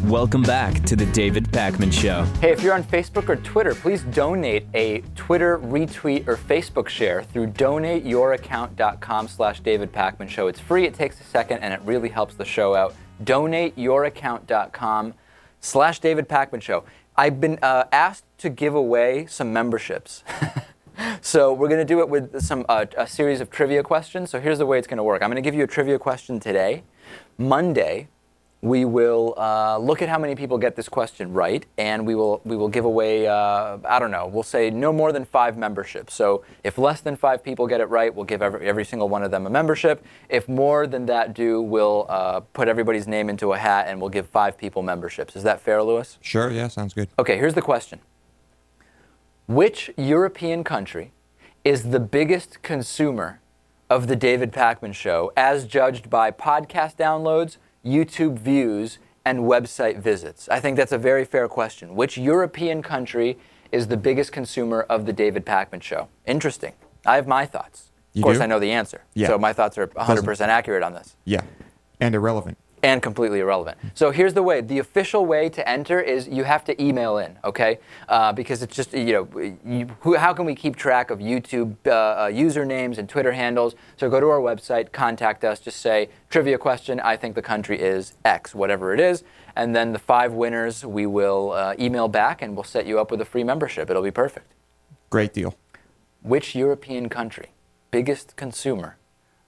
Welcome back to the David Pakman Show. Hey, if you're on Facebook or Twitter, please donate a Twitter retweet or Facebook share through donateyouraccount.com/David Pakman Show. It's free, it takes a second, and it really helps the show out. Donateyouraccount.com/David Pakman Show. I've been asked to give away some memberships. So we're going to do it with a series of trivia questions. So here's the way it's going to work. I'm going to give you a trivia question today. Monday, we will look at how many people get this question right, and we will give away, I don't know, we'll say no more than 5 memberships. So if less than 5 people get it right, we'll give every single one of them a membership. If more than that do, we'll put everybody's name into a hat, and we'll give 5 people memberships. Is that fair, Lewis? Sure, yeah, sounds good. Okay, here's the question. Which European country is the biggest consumer of the David Pakman Show as judged by podcast downloads, YouTube views, and website visits? I think that's a very fair question. Which European country is the biggest consumer of the David Pakman Show? Interesting. I have my thoughts. Of course, I know the answer. Yeah. So my thoughts are 100% accurate on this. Yeah, and irrelevant. And completely irrelevant. So here's the way. The official way to enter is you have to email in, okay? Because it's just, how can we keep track of YouTube usernames and Twitter handles? So go to our website, contact us, just say, trivia question, I think the country is X, whatever it is. And then the 5 winners we will email back, and we'll set you up with a free membership. It'll be perfect. Great deal. Which European country, biggest consumer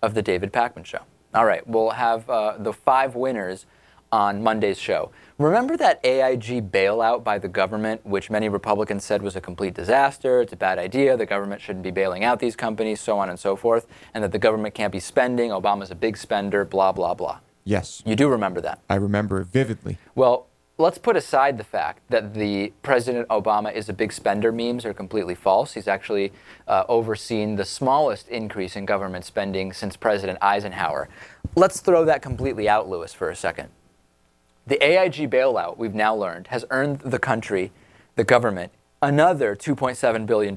of the David Pakman Show? All right, we'll have the 5 winners on Monday's show. Remember that AIG bailout by the government, which many Republicans said was a complete disaster, it's a bad idea, the government shouldn't be bailing out these companies, so on and so forth, and that the government can't be spending, Obama's a big spender, blah, blah, blah. Yes. You do remember that? I remember it vividly. Well, let's put aside the fact that the President Obama is a big spender memes are completely false. He's actually overseen the smallest increase in government spending since President Eisenhower. Let's throw that completely out, Lewis, for a second. The AIG bailout, we've now learned, has earned the country, the government, another $2.7 billion.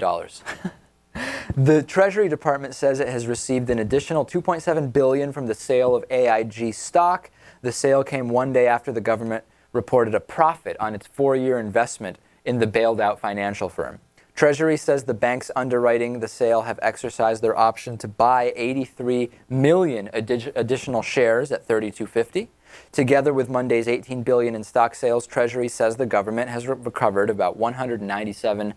The Treasury Department says it has received an additional $2.7 billion from the sale of AIG stock. The sale came one day after the government reported a profit on its 4-year investment in the bailed-out financial firm. Treasury says the banks underwriting the sale have exercised their option to buy 83 million additional shares at $32.50. Together with Monday's $18 billion in stock sales, Treasury says the government has recovered about $197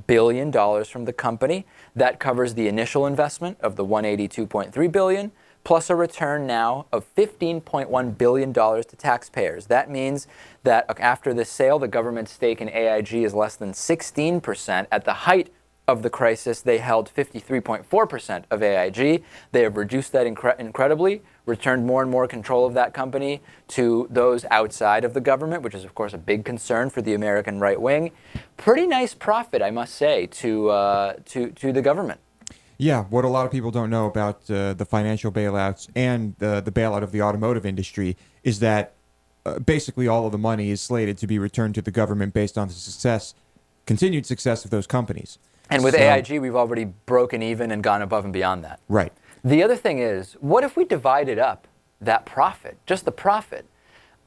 billion from the company. That covers the initial investment of the $182.3 billion, plus a return now of $15.1 billion to taxpayers. That means that after this sale, the government's stake in AIG is less than 16%. At the height of the crisis, they held 53.4% of AIG. They have reduced that incredibly, returned more and more control of that company to those outside of the government, which is, of course, a big concern for the American right wing. Pretty nice profit, I must say, to the government. Yeah, what a lot of people don't know about the financial bailouts and the bailout of the automotive industry is that basically all of the money is slated to be returned to the government based on the continued success of those companies. And with AIG, we've already broken even and gone above and beyond that. Right. The other thing is, what if we divided up that profit, just the profit,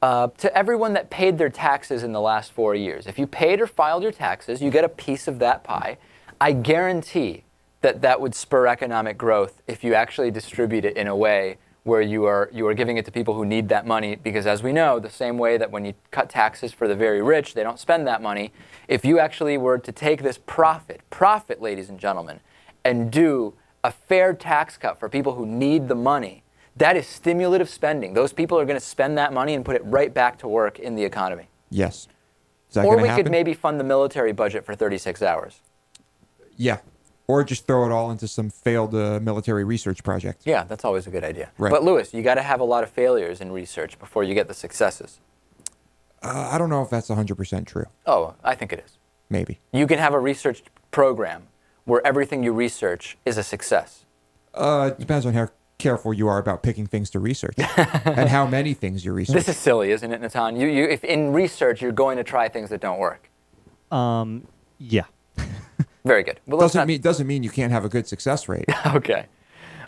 to everyone that paid their taxes in the last 4 years? If you paid or filed your taxes, you get a piece of that pie. I guarantee that would spur economic growth if you actually distribute it in a way where you are giving it to people who need that money, because as we know, the same way that when you cut taxes for the very rich, they don't spend that money. If you actually were to take this profit, ladies and gentlemen, and do a fair tax cut for people who need the money, that is stimulative spending. Those people are going to spend that money and put it right back to work in the economy. Yes. Is that or gonna we happen? could maybe fund the military budget for 36 hours. Yeah. Or just throw it all into some failed military research project. Yeah, that's always a good idea. Right. But Lewis, you got to have a lot of failures in research before you get the successes. I don't know if that's 100% true. Oh, I think it is. Maybe. You can have a research program where everything you research is a success. It depends on how careful you are about picking things to research and how many things you research. This is silly, isn't it, Natan? If in research you're going to try things that don't work. Yeah. Very good. Well, doesn't mean you can't have a good success rate. Okay.